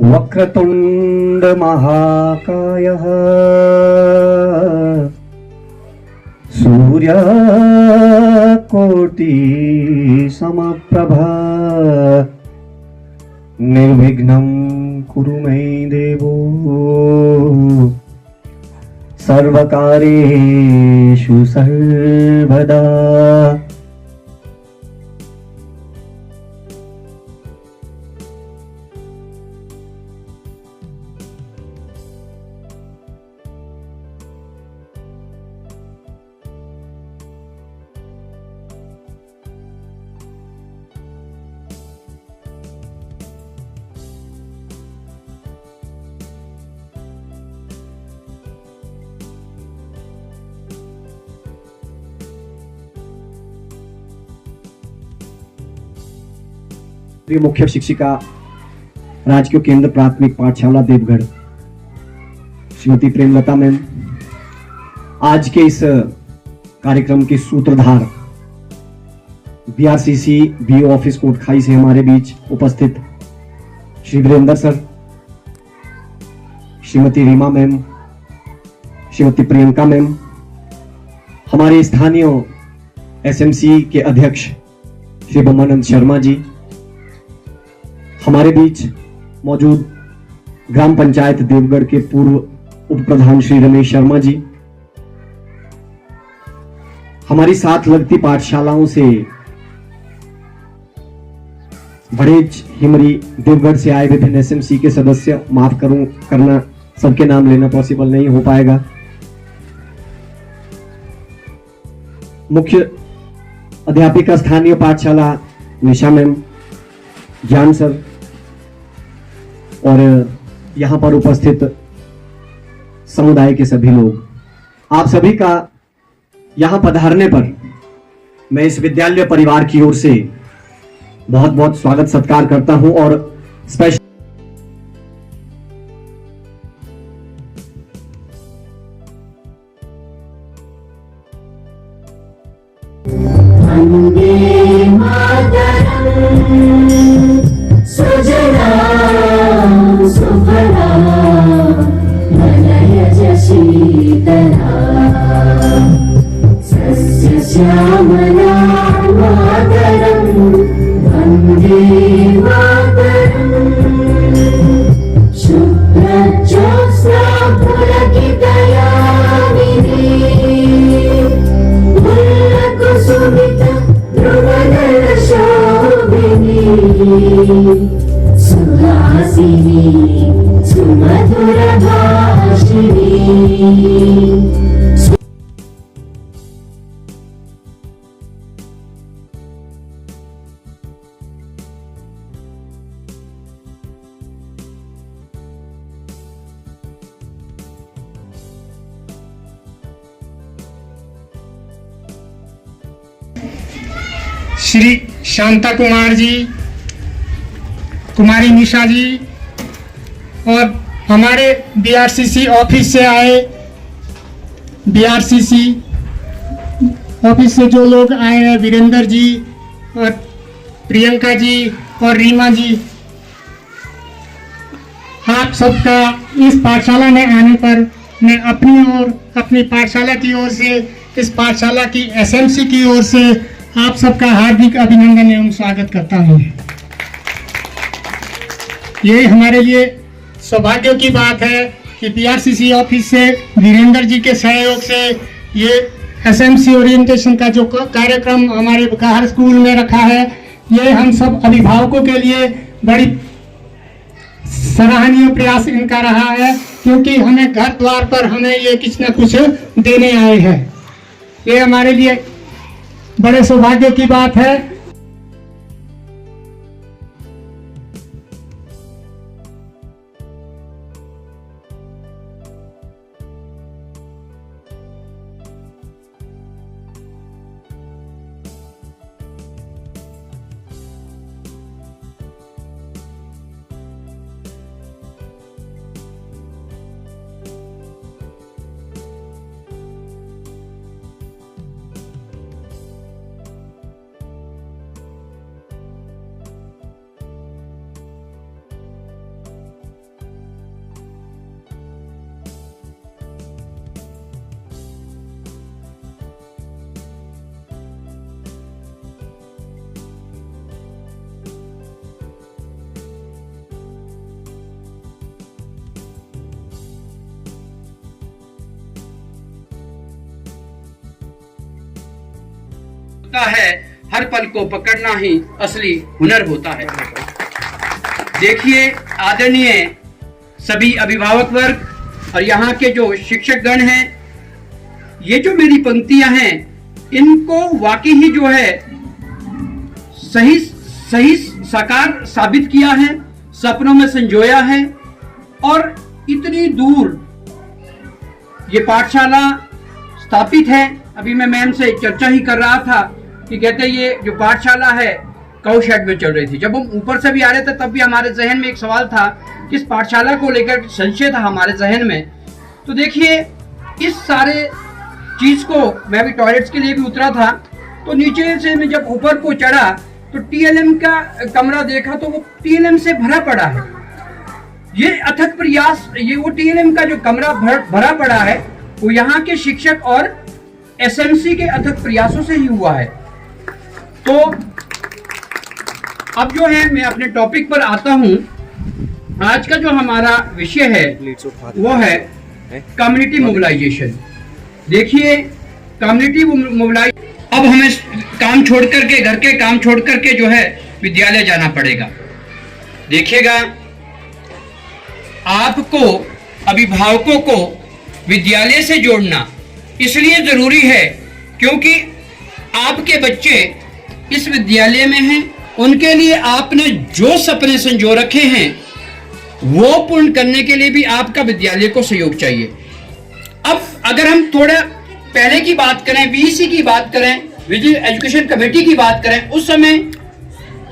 वक्रतुंड महाकायः सूर्यकोटि समप्रभा निर्विघ्नं कुरु मे देवो सर्वकार्येषु सर्वदा। मुख्य शिक्षिका राजकीय केंद्र प्राथमिक पाठशाला देवगढ़ श्रीमती प्रेमलता मैम, आज के इस कार्यक्रम के सूत्रधार बीआरसीसी बीओ ऑफिस कोटखाई से हमारे बीच उपस्थित Shri Virendra sir, Shrimati Reema ma'am, Shrimati Priyanka ma'am, हमारे स्थानीय एसएमसी के अध्यक्ष श्री ब्रह्मानंद शर्मा जी, हमारे बीच मौजूद ग्राम पंचायत देवगढ़ के पूर्व उप प्रधान श्री रमेश शर्मा जी, हमारी साथ लगती पाठशालाओं से भड़ेज हिमरी देवगढ़ से आए विभिन्न एसएमसी के सदस्य, माफ करना सबके नाम लेना पॉसिबल नहीं हो पाएगा। मुख्य अध्यापिका स्थानीय पाठशाला निशा मैम, ज्ञान सर और यहां पर उपस्थित समुदाय के सभी लोग, आप सभी का यहां पधारने पर मैं इस विद्यालय परिवार की ओर से बहुत बहुत स्वागत सत्कार करता हूं और स्पेशल सुहासिनी सुमधुर भाषिणी। श्री शांता कुमार जी, कुमारी निशा जी और हमारे बीआरसीसी ऑफिस से आए, बीआरसीसी ऑफिस से जो लोग आए हैं, वीरेंद्र जी और प्रियंका जी और रीमा जी, आप सबका इस पाठशाला में आने पर मैं अपनी और अपनी पाठशाला की ओर से, इस पाठशाला की एसएमसी की ओर से आप सबका हार्दिक अभिनंदन एवं स्वागत करता हूँ। ये हमारे लिए सौभाग्य की बात है कि बीआरसीसी ऑफिस से वीरेंद्र जी के सहयोग से ये एसएमसी ओरिएंटेशन का जो कार्यक्रम हमारे बकाहर स्कूल में रखा है, ये हम सब अभिभावकों के लिए बड़ी सराहनीय प्रयास इनका रहा है, क्योंकि हमें घर द्वार पर हमें ये कुछ न कुछ देने आए हैं। ये हमारे लिए बड़े सौभाग्य की बात है। होता है, हर पल को पकड़ना ही असली हुनर होता है। देखिए आदरणीय सभी अभिभावक वर्ग और यहाँ के जो शिक्षक गण हैं, ये जो मेरी पंक्तियां हैं इनको वाकई ही जो है सही सही साकार साबित किया है, सपनों में संजोया है। और इतनी दूर ये पाठशाला स्थापित है। अभी मैं मैम से चर्चा ही कर रहा था कि कहते ये जो पाठशाला है काउ शेड में चल रही थी। जब हम ऊपर से भी आ रहे थे तब भी हमारे जहन में एक सवाल था कि इस पाठशाला को लेकर संशय था हमारे जहन में। तो देखिए इस सारे चीज को, मैं भी टॉयलेट्स के लिए भी उतरा था, तो नीचे से मैं जब ऊपर को चढ़ा तो टीएलएम का कमरा देखा तो वो टीएलएम से भरा पड़ा है। ये अथक प्रयास, ये वो टीएलएम का जो कमरा भरा पड़ा है वो यहाँ के शिक्षक और एसएमसी के अथक प्रयासों से ही हुआ है। तो अब जो है मैं अपने टॉपिक पर आता हूँ। आज का जो हमारा विषय है वो है कम्युनिटी मोबिलाइजेशन। देखिए कम्युनिटी मोबिलाइजेशन, अब हमें काम छोड़ करके, घर के काम छोड़ करके जो है विद्यालय जाना पड़ेगा। देखिएगा आपको, अभिभावकों को विद्यालय से जोड़ना इसलिए जरूरी है क्योंकि आपके बच्चे इस विद्यालय में हैं। उनके लिए आपने जो सपने संजो रखे हैं वो पूर्ण करने के लिए भी आपका विद्यालय को सहयोग चाहिए। अब अगर हम थोड़ा पहले की बात करें, वीसी की बात करें, विजिल एजुकेशन कमेटी की बात करें, उस समय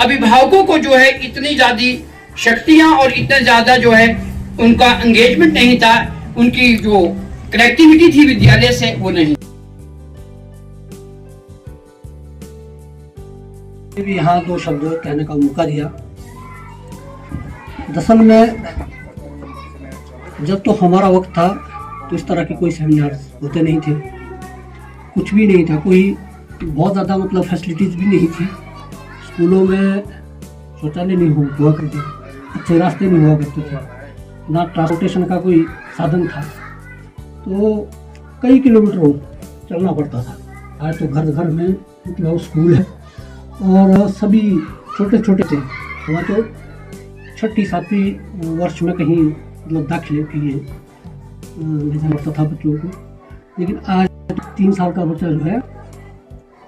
अभिभावकों को जो है इतनी ज्यादा शक्तियां और इतना ज्यादा जो है उनका एंगेजमेंट नहीं था, उनकी जो कनेक्टिविटी थी विद्यालय से वो नहीं। भी यहाँ दो शब्द कहने का मौका दिया। दरअसल में जब तो हमारा वक्त था तो इस तरह के कोई सेमिनार होते नहीं थे, कुछ भी नहीं था, कोई बहुत ज़्यादा मतलब फैसिलिटीज़ भी नहीं थी। स्कूलों में शौचालय नहीं हुआ करते, अच्छे रास्ते नहीं हुआ करते थे, ना ट्रांसपोर्टेशन का कोई साधन था, तो कई किलोमीटरों चलना पड़ता था। आज तो घर घर में मतलब स्कूल है और सभी छोटे छोटे थे। वहाँ तो 6ठी-7वीं वर्ष में कहीं मतलब दाखिले के लिए भेजना पड़ता था बच्चों को, लेकिन आज 3 साल का बच्चा जो है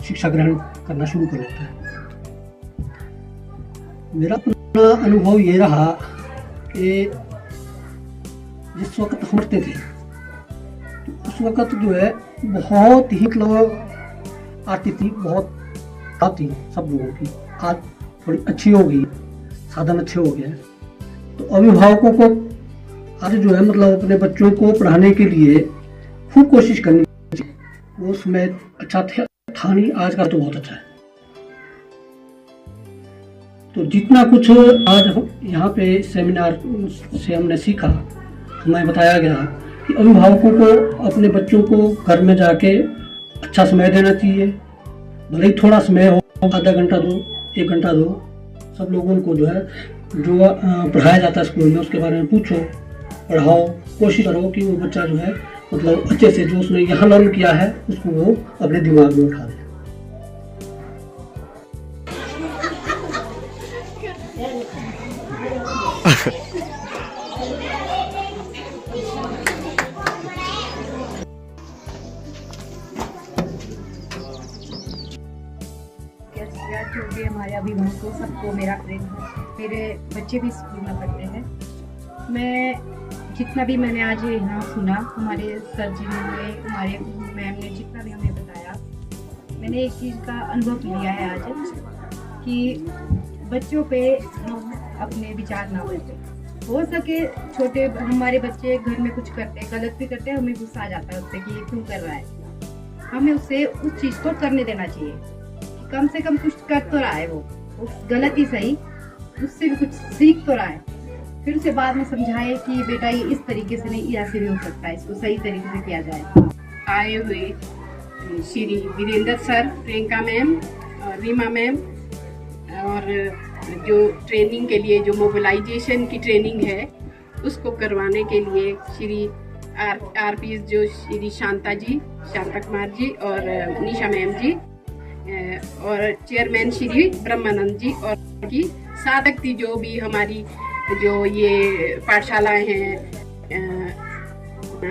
शिक्षा ग्रहण करना शुरू कर लेता है। मेरा अपना अनुभव ये रहा कि जिस वक्त हम पढ़ते थे तो उस वक्त जो है बहुत ही मतलब आती थी, बहुत आती सब लोगों की। आज थोड़ी अच्छी हो गई, साधन अच्छे हो गए, तो अभिभावकों को आज जो है मतलब अपने बच्चों को पढ़ाने के लिए खूब कोशिश करनी चाहिए। वो समय अच्छा था नहीं, आज का तो बहुत अच्छा है। तो जितना कुछ आज यहाँ पे सेमिनार से हमने सीखा, हमें बताया गया कि अभिभावकों को अपने बच्चों को घर में जाके अच्छा समय देना चाहिए। भले ही थोड़ा समय हो, आधा घंटा दो, 1 घंटा दो, सब लोगों को जो है जो पढ़ाया जाता है स्कूल में उसके बारे में पूछो, पढ़ाओ, कोशिश करो कि वो बच्चा जो है मतलब अच्छे से जो उसने यहाँ लर्न किया है उसको वो अपने दिमाग में उठा दे। जो भी हमारे अभिभावकों सबको मेरा प्रेम है। मेरे बच्चे भी स्कूल में पढ़ते हैं। मैं जितना भी मैंने आज यहाँ सुना, हमारे सर जी ने, हमारे मैम ने जितना भी हमें बताया, मैंने एक चीज़ का अनुभव लिया है आज कि बच्चों पे हम अपने विचार ना बदलें। हो सके छोटे हमारे बच्चे घर में कुछ करते हैं, गलत भी करते हैं, हमें गुस्सा आ जाता है उससे कि ये क्यों कर रहा है। हमें उससे उस चीज़ को करने देना चाहिए। कम से कम कुछ कर तो रहा है वो गलत ही सही, उससे भी कुछ सीख तो रहा है। फिर उसे बाद में समझाए कि बेटा ये इस तरीके से नहीं, ऐसे भी हो सकता है, इसको सही तरीके से किया जाए। आए हुए श्री वीरेंद्र सर, प्रियंका मैम और रीमा मैम, और जो ट्रेनिंग के लिए जो मोबिलाइजेशन की ट्रेनिंग है उसको करवाने के लिए श्री आरपीएस जो श्री शांता कुमार जी और निशा मैम जी, और चेयरमैन श्री ब्रह्मानंद जी और की साधक थी जो भी हमारी जो ये पाठशालाएं हैं,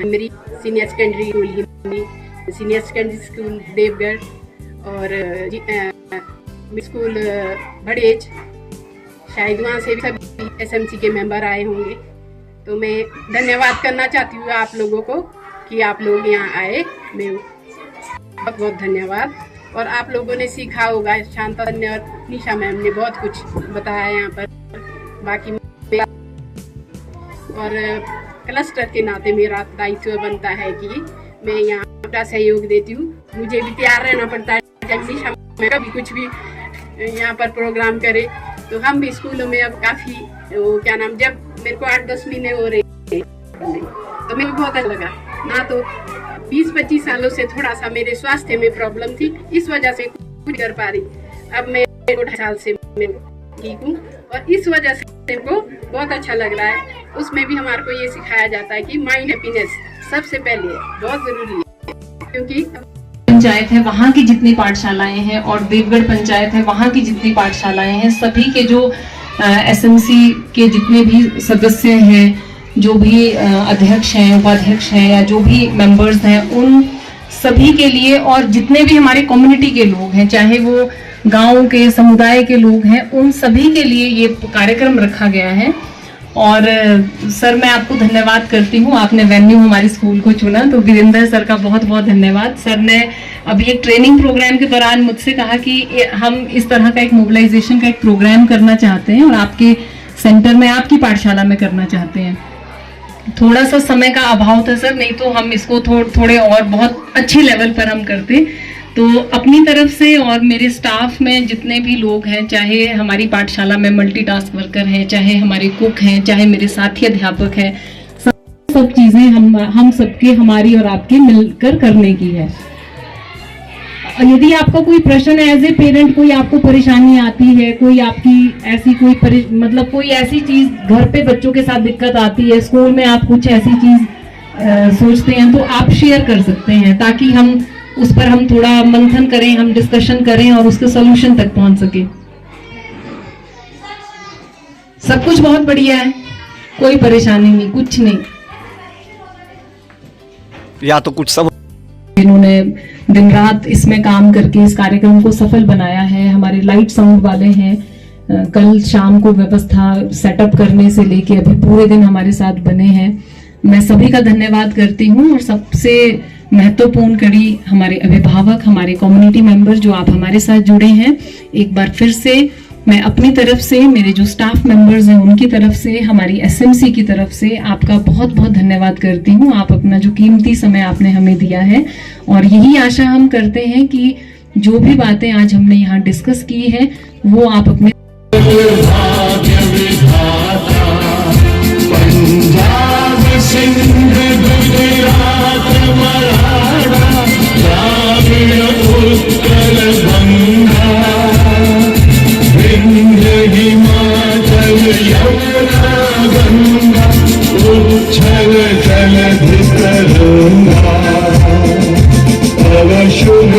मेरी senior secondary school Hindi, senior secondary school Devgarh और स्कूल भड़ेज, शायद वहाँ से भी सभी एसएमसी के मेंबर आए होंगे। तो मैं धन्यवाद करना चाहती हूँ आप लोगों को कि आप लोग यहाँ आए, मैं बहुत बहुत धन्यवाद। और आप लोगों ने सीखा होगा, शांता और निशा मैम ने बहुत कुछ बताया यहाँ पर। बाकी और क्लस्टर के नाते मेरा दायित्व बनता है कि मैं यहाँ अपना सहयोग देती हूँ। मुझे भी तैयार रहना पड़ता है जब निशा मैम कभी कुछ भी यहाँ पर प्रोग्राम करे। तो हम भी स्कूलों में अब काफ़ी क्या नाम, जब मेरे को 8-10 महीने हो रहे तो मेरे को बहुत अच्छा लगा ना। तो 20-25 सालों से थोड़ा सा मेरे स्वास्थ्य में प्रॉब्लम थी, इस वजह से कुछ कर पा रही। अब मैं 2 साल से ठीक हूँ और इस वजह से मेरे को बहुत अच्छा लग रहा है। उसमें भी हमारे को ये सिखाया जाता है कि माइंड हैप्पीनेस सबसे पहले है, बहुत ज़रूरी है। क्योंकि पंचायत है वहाँ की जितनी पाठशालाएं हैं और देवगढ़ पंचायत है वहाँ की जितनी पाठशालाएं हैं, सभी के जो एसएमसी के जितने भी सदस्य हैं, जो भी अध्यक्ष हैं, उपाध्यक्ष हैं या जो भी मेंबर्स हैं, उन सभी के लिए और जितने भी हमारे कम्युनिटी के लोग हैं, चाहे वो गांव के समुदाय के लोग हैं, उन सभी के लिए ये कार्यक्रम रखा गया है। और सर मैं आपको धन्यवाद करती हूँ, आपने वेन्यू हमारे स्कूल को चुना, तो वीरेंद्र सर का बहुत बहुत धन्यवाद। सर ने अभी एक ट्रेनिंग प्रोग्राम के दौरान मुझसे कहा कि हम इस तरह का एक मोबिलाइजेशन का एक प्रोग्राम करना चाहते हैं और आपके सेंटर में, आपकी पाठशाला में करना चाहते हैं। थोड़ा सा समय का अभाव था सर, नहीं तो हम इसको थोड़े और बहुत अच्छे लेवल पर हम करते। तो अपनी तरफ से और मेरे स्टाफ में जितने भी लोग हैं, चाहे हमारी पाठशाला में मल्टीटास्क वर्कर हैं, चाहे हमारे कुक हैं, चाहे मेरे साथी अध्यापक हैं, सब चीज़ें हम सबके, हमारी और आपके मिलकर करने की है। यदि आपका कोई प्रश्न एज ए पेरेंट, कोई आपको परेशानी आती है, कोई आपकी ऐसी मतलब कोई ऐसी चीज़ घर पे बच्चों के साथ दिक्कत आती है, स्कूल में आप कुछ ऐसी चीज़ सोचते हैं, तो आप शेयर कर सकते हैं ताकि हम उस पर हम थोड़ा मंथन करें, हम डिस्कशन करें और उसके सॉल्यूशन तक पहुंच सके। सब कुछ बहुत बढ़िया है, कोई परेशानी नहीं, कुछ नहीं। या तो कुछ सब इन्होंने दिन रात इसमें काम करके इस कार्यक्रम को सफल बनाया है। हमारे लाइट साउंड वाले हैं, कल शाम को व्यवस्था सेटअप करने से लेके अभी पूरे दिन हमारे साथ बने हैं। मैं सभी का धन्यवाद करती हूँ। और सबसे महत्वपूर्ण कड़ी हमारे अभिभावक, हमारे कम्युनिटी मेंबर जो आप हमारे साथ जुड़े हैं, एक बार फिर से मैं अपनी तरफ से, मेरे जो स्टाफ मेंबर्स हैं उनकी तरफ से, हमारी एसएमसी की तरफ से आपका बहुत बहुत धन्यवाद करती हूँ। आप अपना जो कीमती समय आपने हमें दिया है और यही आशा हम करते हैं कि जो भी बातें आज हमने यहाँ डिस्कस की है वो आप अपने शुभ